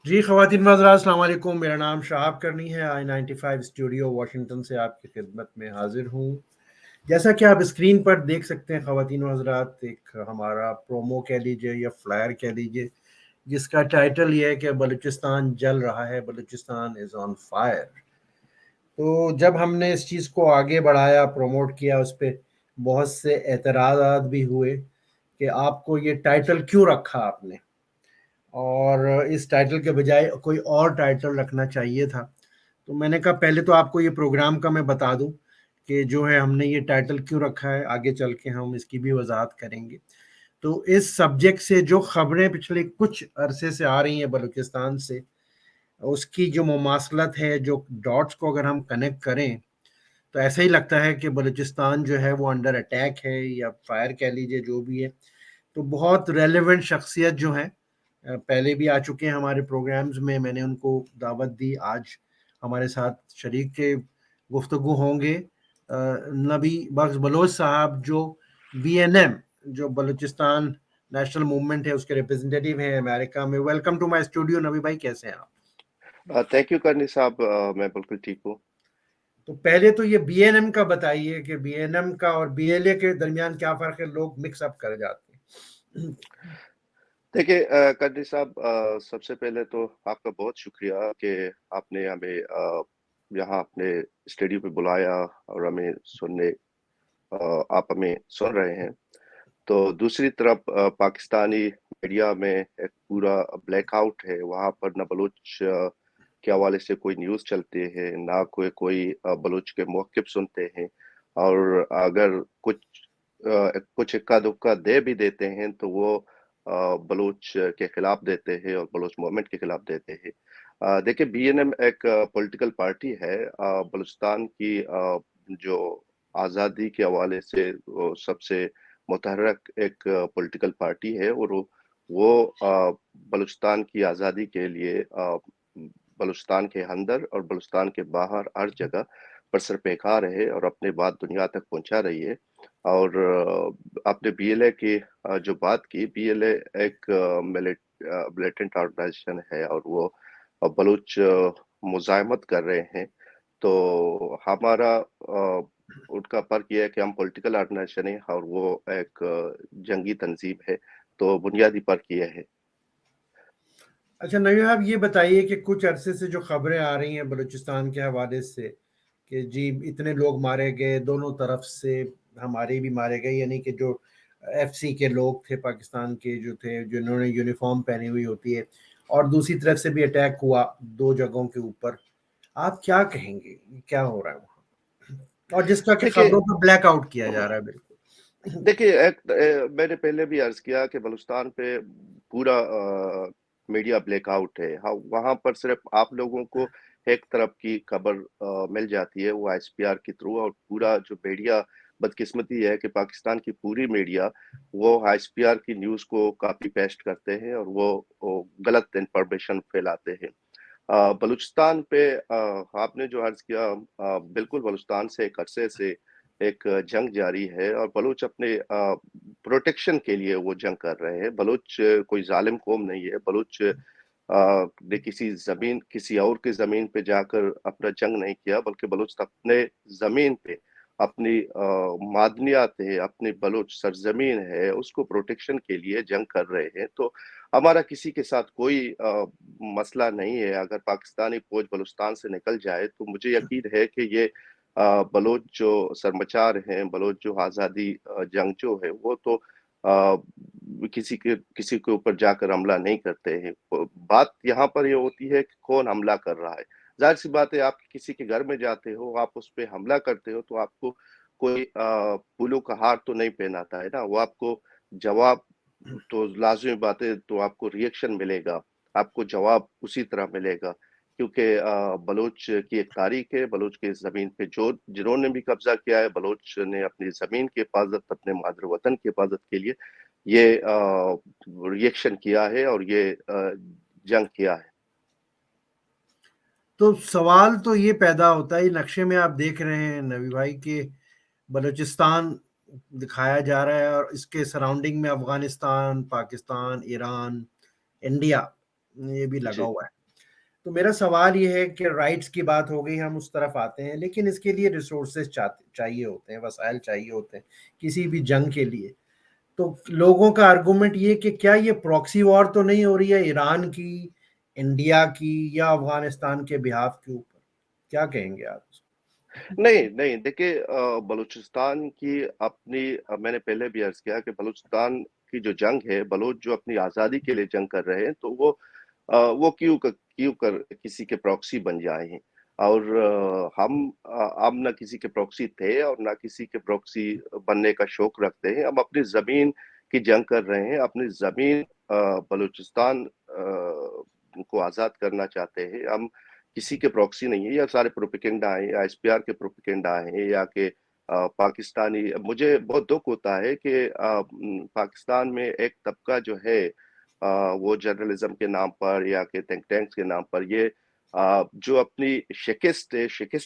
جی خواتین و حضرات السلام علیکم، میرا نام شہاب کرنی ہے، I-95 اسٹوڈیو واشنگٹن سے آپ کی خدمت میں حاضر ہوں۔ جیسا کہ آپ اسکرین پر دیکھ سکتے ہیں خواتین و حضرات، ایک ہمارا پرومو کہہ لیجئے یا فلائر کہہ لیجئے، جس کا ٹائٹل یہ ہے کہ بلوچستان جل رہا ہے، بلوچستان از آن فائر۔ تو جب ہم نے اس چیز کو آگے بڑھایا، پروموٹ کیا، اس پہ بہت سے اعتراضات بھی ہوئے کہ آپ کو یہ ٹائٹل کیوں رکھا آپ نے، اور اس ٹائٹل کے بجائے کوئی اور ٹائٹل رکھنا چاہیے تھا۔ تو میں نے کہا پہلے تو آپ کو یہ پروگرام کا میں بتا دوں کہ جو ہے ہم نے یہ ٹائٹل کیوں رکھا ہے، آگے چل کے ہم اس کی بھی وضاحت کریں گے۔ تو اس سبجیکٹ سے جو خبریں پچھلے کچھ عرصے سے آ رہی ہیں بلوچستان سے، اس کی جو مماثلت ہے، جو ڈاٹس کو اگر ہم کنیکٹ کریں تو ایسا ہی لگتا ہے کہ بلوچستان جو ہے وہ انڈر اٹیک ہے، یا فائر کہہ لیجیے، جو بھی ہے۔ تو بہت ریلیونٹ شخصیت جو ہیں، پہلے بھی آ چکے ہیں ہمارے پروگرامز میں نے ان کو دعوت دی، آج ہمارے ساتھ شریک کے گفتگو ہوں گے نبی بخش بلوچ صاحب، جو BNM، جو بلوچستان نیشنل موومنٹ ہے، اس کے ریپرزنٹیٹیو ہیں امریکہ میں۔ ویلکم ٹو مائی اسٹوڈیو نبی بھائی، کیسے ہیں آپ؟ تھینک یو کرنی صاحب، میں بالکل ٹھیک ہوں۔ تو پہلے تو یہ BNM کا بتائیے کہ BNM کا اور BLA کے درمیان کیا فرق ہے، لوگ مکس اپ کر جاتے ہیں۔ دیکھیے کرنی صاحب، سب سے پہلے تو آپ کا بہت شکریہ کہ آپ نے ہمیں یہاں اپنے اسٹوڈیو پہ بلایا اور ہمیں آپ ہمیں سن رہے ہیں۔ تو دوسری طرف پاکستانی میڈیا میں ایک پورا بلیک آؤٹ ہے، وہاں پر نہ بلوچ کے حوالے سے کوئی نیوز چلتے ہیں، نہ کوئی بلوچ کے موقف سنتے ہیں، اور اگر کچھ اکا دکا دے بھی دیتے ہیں تو وہ بلوچ کے خلاف دیتے ہیں اور بلوچ موومنٹ کے خلاف دیتے ہیں۔ دیکھیں BNM ایک پولیٹیکل پارٹی ہے، بلوچستان کی جو آزادی کے حوالے سے وہ سب سے متحرک ایک پولیٹیکل پارٹی ہے، اور وہ بلوچستان کی آزادی کے لیے بلوچستان کے اندر اور بلوچستان کے باہر ہر جگہ برسر پیکار ہے اور اپنے بات دنیا تک پہنچا رہی ہے۔ اور آپ نے BLA کی جو بات کی، BLA ایک ملیٹنٹ آرگنائزیشن ہے اور وہ بلوچ مزاحمت کر رہے ہیں۔ تو ہمارا ان کا فرق یہ ہے کہ ہم پولیٹیکل آرگنائزیشن ہے اور وہ ایک جنگی تنظیم ہے، تو بنیادی فرق یہ ہے۔ اچھا نبی صاحب، یہ بتائیے کہ کچھ عرصے سے جو خبریں آ رہی ہیں بلوچستان کے حوالے سے کہ جی اتنے لوگ مارے گئے، دونوں طرف سے ہمارے بھی مارے گئے، یعنی کہ جو FC کے لوگ تھے پاکستان کے جو تھے، جنہوں نے یونیفارم پہنی ہوئی ہوتی ہے، اور دوسری طرف سے بھی اٹیک ہوا 2 جگہوں کے اوپر۔ آپ کیا کہیں گے، کیا ہو رہا ہے وہاں، اور جس کا کہ دیکھیے خبروں کو بلیک آؤٹ کیا جا رہا ہے بالکل؟ دیکھیے میں نے پہلے بھی عرض کیا کہ بلوچستان پہ پورا میڈیا بلیک آؤٹ ہے، وہاں پر صرف آپ لوگوں کو ایک طرف کی خبر مل جاتی ہے، وہ ISPR کے تھرو، اور پورا جو میڈیا بدقسمتی ہے کہ پاکستان کی پوری میڈیا وہ ISPR کی نیوز کو کاپی پیسٹ کرتے ہیں اور وہ غلط انفارمیشن پھیلاتے ہیں۔ بلوچستان پہ آپ نے جو عرض کیا، بالکل بلوچستان سے ایک عرصے سے ایک جنگ جاری ہے، اور بلوچ اپنے پروٹیکشن کے لیے وہ جنگ کر رہے ہیں۔ بلوچ کوئی ظالم قوم نہیں ہے، بلوچ نے کسی اور کی زمین پہ جا کر اپنا جنگ نہیں کیا، بلکہ بلوچ اپنے زمین پہ اپنی معدنیات ہے، اپنی بلوچ سرزمین ہے، اس کو پروٹیکشن کے لیے جنگ کر رہے ہیں۔ تو ہمارا کسی کے ساتھ کوئی مسئلہ نہیں ہے۔ اگر پاکستانی فوج بلوچستان سے نکل جائے تو مجھے یقین ہے کہ یہ بلوچ جو سرمچار ہیں، بلوچ جو آزادی جنگ جو ہے، وہ تو کسی کے اوپر جا کر حملہ نہیں کرتے ہیں۔ بات یہاں پر یہ ہوتی ہے کہ کون حملہ کر رہا ہے۔ ظاہر سی بات ہے، آپ کسی کے گھر میں جاتے ہو، آپ اس پہ حملہ کرتے ہو تو آپ کو کوئی پھولوں کا ہار تو نہیں پہناتا ہے نا، وہ آپ کو جواب تو لازمی بات ہے، تو آپ کو ریئیکشن ملے گا، آپ کو جواب اسی طرح ملے گا، کیونکہ بلوچ کی ایک تاریخ ہے۔ بلوچ کے زمین پہ جنہوں نے بھی قبضہ کیا ہے، بلوچ نے اپنی زمین کی حفاظت، اپنے مادر وطن کی حفاظت کے لیے یہ ریئیکشن کیا ہے اور یہ جنگ کیا ہے۔ تو سوال تو یہ پیدا ہوتا ہے، نقشے میں آپ دیکھ رہے ہیں نبی بھائی کہ بلوچستان دکھایا جا رہا ہے، اور اس کے سراؤنڈنگ میں افغانستان، پاکستان، ایران، انڈیا یہ بھی لگا جی ہوا ہے۔ تو میرا سوال یہ ہے کہ رائٹس کی بات ہو گئی، ہم اس طرف آتے ہیں، لیکن اس کے لیے ریسورسز چاہیے ہوتے ہیں، وسائل چاہیے ہوتے ہیں کسی بھی جنگ کے لیے۔ تو لوگوں کا آرگومنٹ یہ کہ کیا یہ پراکسی وار تو نہیں ہو رہی ہے ایران کی، انڈیا کی، یا افغانستان کے بہاف کے اوپر؟ کیا کہیں گے آپ؟ نہیں نہیں، دیکھیں بلوچستان کی اپنی، میں نے پہلے بھی عرض کیا کہ بلوچستان کی جو جنگ ہے، بلوچ جو اپنی آزادی کے لیے جنگ کر رہے ہیں، تو وہ کیوں کر کسی کے پراکسی بن جائے ہیں؟ اور ہم نہ کسی کے پراکسی تھے اور نہ کسی کے پراکسی بننے کا شوق رکھتے ہیں۔ ہم اپنی زمین کی جنگ کر رہے ہیں، اپنی زمین بلوچستان کو آزاد کرنا چاہتے ہیں۔ ہم کسی کے پراکسی نہیں ہے، یا سارے پروپیگنڈا ہیں، یا ایس پی آر کے پروپیگنڈا ہیں، یا کہ پاکستانی۔ مجھے بہت دکھ ہوتا ہے کہ پاکستان میں ایک طبقہ جو ہے، وہ جرنلزم کے نام پر یا کہ تھنک ٹینکس کے نام پر، یہ جو اپنی شکست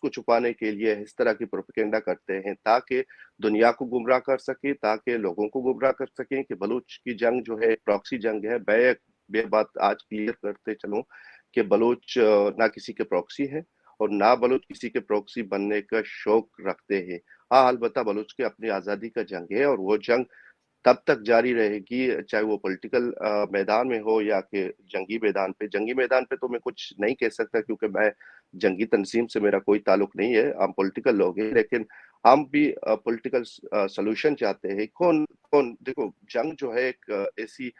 کو چھپانے کے لیے اس طرح کی پروپیگنڈا کرتے ہیں، تاکہ دنیا کو گمراہ کر سکیں، تاکہ لوگوں کو گمراہ کر سکیں کہ بلوچ کی جنگ جو ہے پراکسی جنگ ہے۔ بے بات آج کلیئر کرتے چلوں کہ بلوچ نہ کسی کے پراکسی ہے، اور نہ بلوچ کسی کے پراکسی بننے کا شوق رکھتے ہیں۔ ہاں، البتہ بلوچ کے اپنی آزادی کا جنگ ہے، اور وہ جنگ تب تک جاری رہے گی، چاہے وہ پولیٹیکل میدان میں ہو یا کہ جنگی میدان پہ۔ جنگی میدان پہ تو میں کچھ نہیں کہہ سکتا، کیونکہ میں جنگی تنظیم سے میرا کوئی تعلق نہیں ہے، ہم پولیٹیکل لوگ ہیں، لیکن ہم بھی پولیٹیکل سلوشن چاہتے ہیں۔ دیکھو، جنگ جو ہے ایک ایسی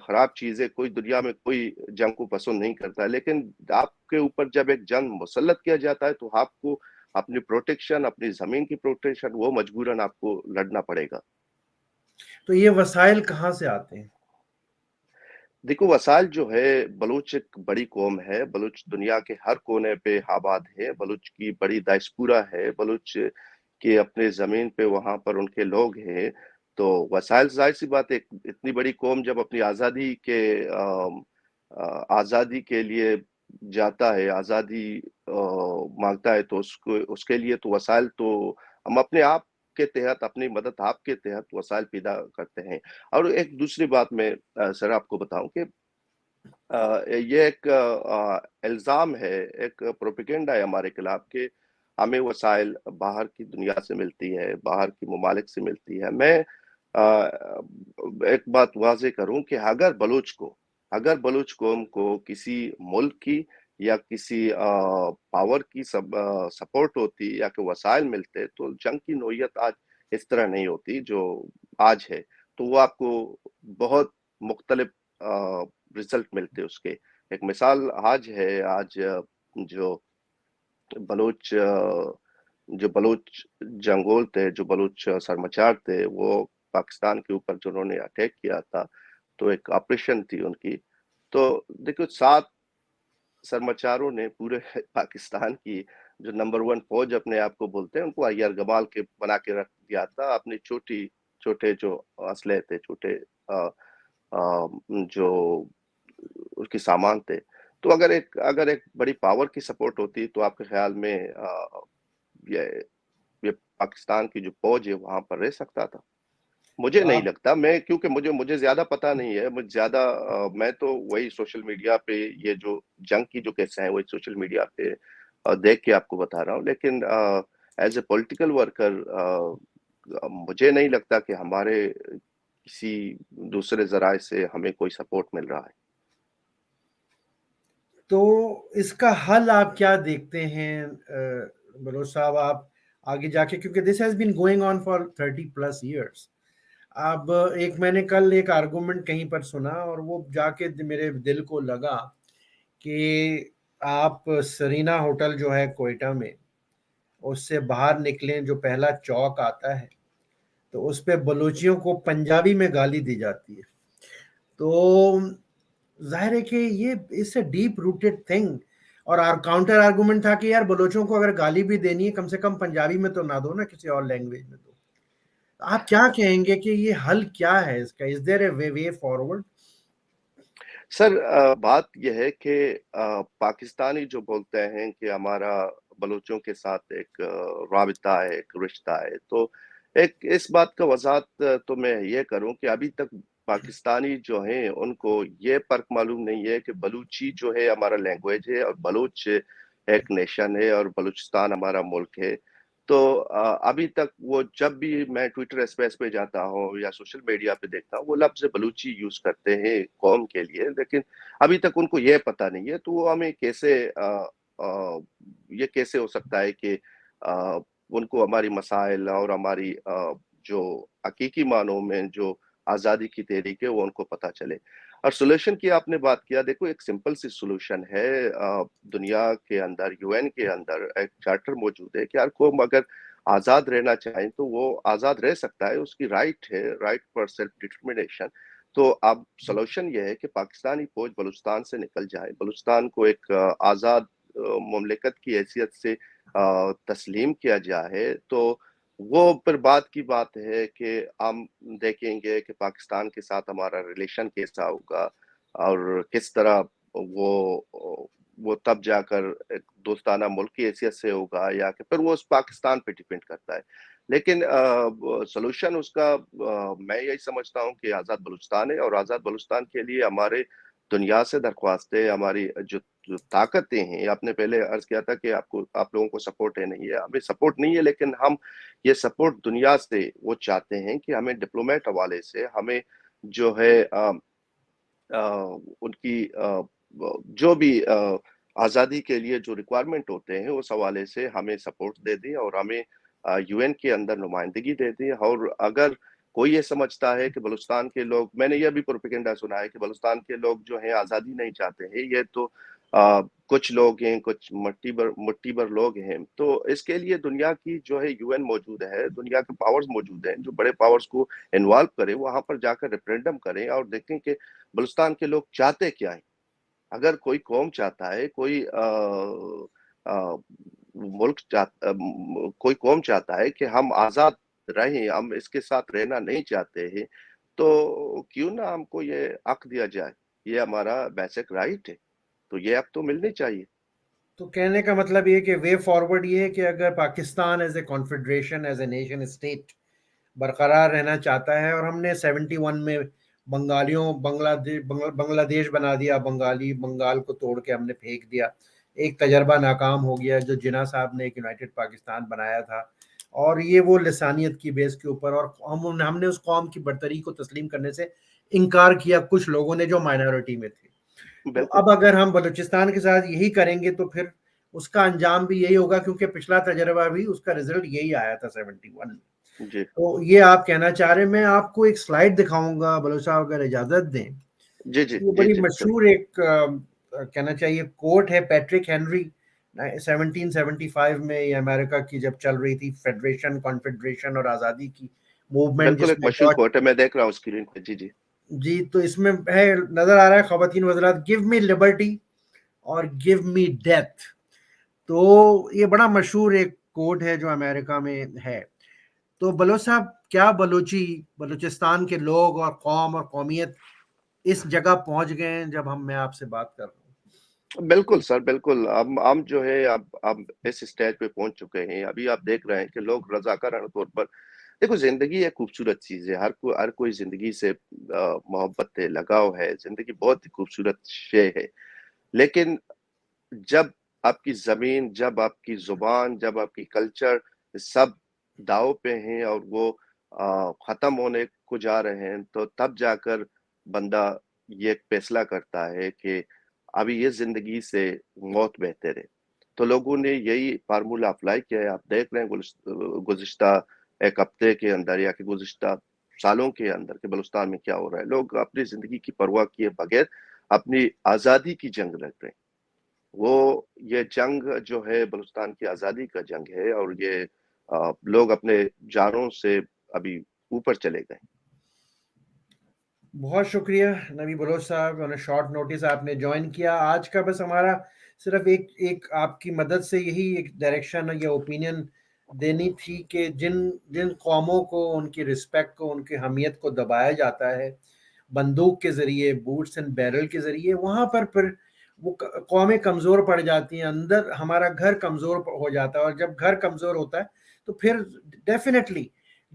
خراب چیز ہے، کوئی دنیا میں کوئی جنگ کو پسند نہیں کرتا، لیکن آپ کے اوپر جب ایک جنگ مسلط کیا جاتا ہے تو آپ کو اپنی پروٹیکشن، اپنی زمین کی پروٹیکشن، وہ مجبوراً آپ کو لڑنا پڑے گا۔ تو یہ وسائل کہاں سے آتے ہیں؟ دیکھو، وسائل جو ہے، بلوچ ایک بڑی قوم ہے، بلوچ دنیا کے ہر کونے پہ آباد ہے، بلوچ کی بڑی دائسپورا ہے، بلوچ کے اپنے زمین پہ وہاں پر ان کے لوگ ہیں۔ تو وسائل، ظاہر سی بات ہے، اتنی بڑی قوم جب اپنی آزادی کے لیے جاتا ہے، آزادی مانگتا ہے، تو اس کے لیے تو وسائل تو ہم اپنے آپ کے تحت، اپنی مدد آپ کے تحت وسائل پیدا کرتے ہیں۔ اور ایک دوسری بات میں سر آپ کو بتاؤں کہ یہ ایک الزام ہے، ایک پروپیگنڈا ہے ہمارے خلاف کہ ہمیں وسائل باہر کی دنیا سے ملتی ہے، باہر کی ممالک سے ملتی ہے۔ میں ایک بات واضح کروں کہ اگر بلوچ قوم کو کسی ملک کی یا کسی پاور کی سپورٹ ہوتی یا کہ وسائل ملتے، تو جنگ کی نوعیت آج اس طرح نہیں ہوتی جو آج ہے۔ تو وہ آپ کو بہت مختلف رزلٹ ملتے اس کے۔ ایک مثال آج ہے، آج جو بلوچ جنگول تھے، جو بلوچ سرمچار تھے، وہ پاکستان کے اوپر جنہوں نے اٹیک کیا تھا، تو ایک آپریشن تھی ان کی۔ تو دیکھو، 7 سرمچاروں نے پورے پاکستان کی جو نمبر 1 فوج اپنے آپ کو بولتے ہیں، ان کو عیار گمال کے بنا کے رکھ دیا تھا۔ اپنی چھوٹے جو اسلحے تھے، چھوٹے جو اس کی سامان تھے۔ تو اگر ایک بڑی پاور کی سپورٹ ہوتی تو آپ کے خیال میں یہ پاکستان کی جو فوج ہے وہاں پر رہ سکتا تھا؟ مجھے تو نہیں آپ لگتا، کیونکہ مجھے زیادہ پتہ نہیں ہے، میں تو وہی سوشل میڈیا پہ یہ جو جنگ کی جو قصہ ہیں، وہی سوشل میڈیا پہ دیکھ کے آپ کو بتا رہا ہوں، لیکن ایز اے پولیٹیکل ورکر مجھے نہیں لگتا کہ ہمارے کسی دوسرے ذرائع سے ہمیں کوئی سپورٹ مل رہا ہے۔ تو اس کا حل آپ کیا دیکھتے ہیں بلوچ صاحب؟ آپ آگے جا کے، کیونکہ this has been going on for 30+ years. اب میں نے کل ایک آرگومنٹ کہیں پر سنا، اور وہ جا کے میرے دل کو لگا کہ آپ سرینا ہوٹل جو ہے کوئٹہ میں، اس سے باہر نکلیں، جو پہلا چوک آتا ہے، تو اس پہ بلوچیوں کو پنجابی میں گالی دی جاتی ہے۔ تو ظاہر ہے کہ یہ اس سے ڈیپ روٹڈ تھنگ، اور کاؤنٹر آرگومنٹ تھا کہ یار بلوچوں کو اگر گالی بھی دینی ہے، کم سے کم پنجابی میں تو نہ دو نا، کسی اور لینگویج میں دو۔ آپ کیا کہیں گے کہ یہ حل کیا ہے اس کا؟ از دیر اے وے فارورڈ؟ سر، بات یہ ہے کہ پاکستانی جو بولتے ہیں کہ ہمارا بلوچوں کے ساتھ ایک رابطہ ہے، ایک رشتہ ہے، تو ایک اس بات کا وضاحت تو میں یہ کروں کہ ابھی تک پاکستانی جو ہیں ان کو یہ فرق معلوم نہیں ہے کہ بلوچی جو ہے ہمارا لینگویج ہے اور بلوچ ایک نیشن ہے اور بلوچستان ہمارا ملک ہے. تو ابھی تک وہ جب بھی میں ٹویٹر اسپیس پہ جاتا ہوں یا سوشل میڈیا پہ دیکھتا ہوں وہ لفظ بلوچی یوز کرتے ہیں قوم کے لیے, لیکن ابھی تک ان کو یہ پتہ نہیں ہے. تو وہ ہمیں کیسے یہ کیسے ہو سکتا ہے کہ ان کو ہماری مسائل اور ہماری جو حقیقی معنوں میں جو آزادی کی تحریک ہے وہ ان کو پتہ چلے. اور سولوشن کی آپ نے بات کیا, دیکھو ایک سمپل سی سولوشن ہے. دنیا کے اندر یو این کے اندر ایک چارٹر موجود ہے کہ ہر قوم اگر آزاد رہنا چاہیں تو وہ آزاد رہ سکتا ہے, اس کی رائٹ ہے, رائٹ فار سیلف ڈٹرمنیشن. تو اب سولوشن یہ ہے کہ پاکستانی فوج بلوچستان سے نکل جائے, بلوچستان کو ایک آزاد مملکت کی حیثیت سے تسلیم کیا جائے. تو وہ پھر بات کی بات ہے کہ ہم دیکھیں گے کہ پاکستان کے ساتھ ہمارا ریلیشن کیسا ہوگا اور کس طرح وہ تب جا کر ایک دوستانہ ملک کی حیثیت سے ہوگا, یا کہ پھر وہ اس پاکستان پہ ڈیپینڈ کرتا ہے. لیکن سولوشن اس کا میں یہی سمجھتا ہوں کہ آزاد بلوچستان ہے, اور آزاد بلوچستان کے لیے ہمارے دنیا سے درخواست ہے, ہماری جو طاقتیں ہیں. آپ نے پہلے عرض کیا تھا کہ آپ لوگوں کو سپورٹ ہے, نہیں ہے, ہمیں سپورٹ نہیں ہے, لیکن ہم یہ سپورٹ دنیا سے وہ چاہتے ہیں کہ ہمیں ڈپلومیٹ حوالے سے ہمیں جو ہے ان کی جو بھی آزادی کے لیے جو ریکوائرمنٹ ہوتے ہیں اس حوالے سے ہمیں سپورٹ دے دیں اور ہمیں یو این کے اندر نمائندگی دے دیں. اور اگر کوئی یہ سمجھتا ہے کہ بلوچستان کے لوگ, میں نے یہ بھی پروپیگنڈا سنا ہے کہ بلوچستان کے لوگ جو ہیں آزادی نہیں چاہتے ہیں, یہ تو کچھ لوگ ہیں, کچھ مٹی بھر لوگ ہیں. تو اس کے لیے دنیا کی جو ہے یو این موجود ہے, دنیا کے پاورز موجود ہیں, جو بڑے پاورز کو انوالو کریں, وہاں پر جا کر ریفرینڈم کریں اور دیکھیں کہ بلوچستان کے لوگ چاہتے کیا ہیں. اگر کوئی قوم چاہتا ہے, کوئی ملک کوئی قوم چاہتا ہے کہ ہم آزاد رہیں, ہم اس کے ساتھ رہنا نہیں چاہتے ہیں, تو کیوں نہ ہم کو یہ حق دیا جائے, یہ ہمارا بیسک رائٹ ہے, تو یہ حق تو ملنے چاہیے. تو کہنے کا مطلب یہ کہ وے فارورڈ یہ ہے کہ اگر Pakistan as a confederation, as a nation state برقرار رہنا چاہتا ہے, اور ہم نے 71 میں بنگالیوں بنگلہ دیش بنا دیا, بنگال کو توڑ کے ہم نے پھینک دیا, ایک تجربہ ناکام ہو گیا جو جناح صاحب نے ایک یونائٹڈ پاکستان بنایا تھا, اور یہ وہ لسانیت کی بیس کے اوپر, اور ہم نے اس قوم کی برتری کو تسلیم کرنے سے انکار کیا کچھ لوگوں نے جو مائنورٹی میں تھے. تو بالکل اب اگر ہم بلوچستان کے ساتھ یہی کریں گے تو پھر اس کا انجام بھی یہی ہوگا, کیونکہ پچھلا تجربہ بھی اس کا رزلٹ یہی آیا تھا 71 میں. جی تو یہ آپ کہنا چاہ رہے ہیں. میں آپ کو ایک سلائیڈ دکھاؤں گا بلوچ صاحب اگر اجازت دیں. جی جی یہ جی بڑی جی مشہور ایک کہنا چاہیے کوٹ ہے, پیٹرک ہینری 1775 میں, یہ امریکہ کی جب چل رہی تھی فیڈریشن, کانفیڈریشن اور آزادی کی موومنٹ, بالکل جس ایک میں مشہور کوٹ ہے, میں دیکھ رہا ہوں اسکرین پہ. جی جی جی, تو اس میں ہے, نظر آ رہا ہے خواتین و حضرات, گیو می لبرٹی اور گیو می ڈیتھ. تو یہ بڑا مشہور ایک کوٹ ہے جو امریکہ میں ہے. تو بلوچ صاحب, کیا بلوچستان کے لوگ اور قوم اور قومیت اس جگہ پہنچ گئے ہیں جب میں آپ سے بات کر رہا ہوں؟ بالکل سر, بالکل. ہم جو ہے اب اس اسٹیج پہ پہنچ چکے ہیں. ابھی آپ دیکھ رہے ہیں کہ لوگ رضاکارانہ طور پر, دیکھو زندگی ایک خوبصورت چیز ہے, ہر کوئی زندگی سے محبت ہے, لگاؤ ہے, زندگی بہت ہی خوبصورت شے ہے. لیکن جب آپ کی زمین, جب آپ کی زبان, جب آپ کی کلچر سب داؤ پہ ہیں اور وہ ختم ہونے کو جا رہے ہیں, تو تب جا کر بندہ یہ فیصلہ کرتا ہے کہ ابھی یہ زندگی سے موت بہتر ہے. تو لوگوں نے یہی فارمولا اپلائی کیا ہے. آپ دیکھ رہے ہیں گزشتہ ایک ہفتے کے اندر یا کہ گزشتہ سالوں کے اندر کہ بلوچستان میں کیا ہو رہا ہے. لوگ اپنی زندگی کی پرواہ کیے بغیر اپنی آزادی کی جنگ لڑ رہے ہیں. یہ جنگ جو ہے بلوچستان کی آزادی کا جنگ ہے, اور یہ لوگ اپنے جانوں سے ابھی اوپر چلے گئے. بہت شکریہ نبی بلوچ صاحب, شارٹ نوٹس آپ نے جوائن کیا. آج کا بس ہمارا صرف ایک آپ کی مدد سے یہی ایک ڈائریکشن یا اوپینین دینی تھی کہ جن قوموں کو, ان کی رسپیکٹ کو, ان کی حمیت کو دبایا جاتا ہے بندوق کے ذریعے, بوٹس اینڈ بیرل کے ذریعے, وہاں پر پھر وہ قومیں کمزور پڑ جاتی ہیں. اندر ہمارا گھر کمزور ہو جاتا ہے, اور جب گھر کمزور ہوتا ہے تو پھر ڈیفینیٹلی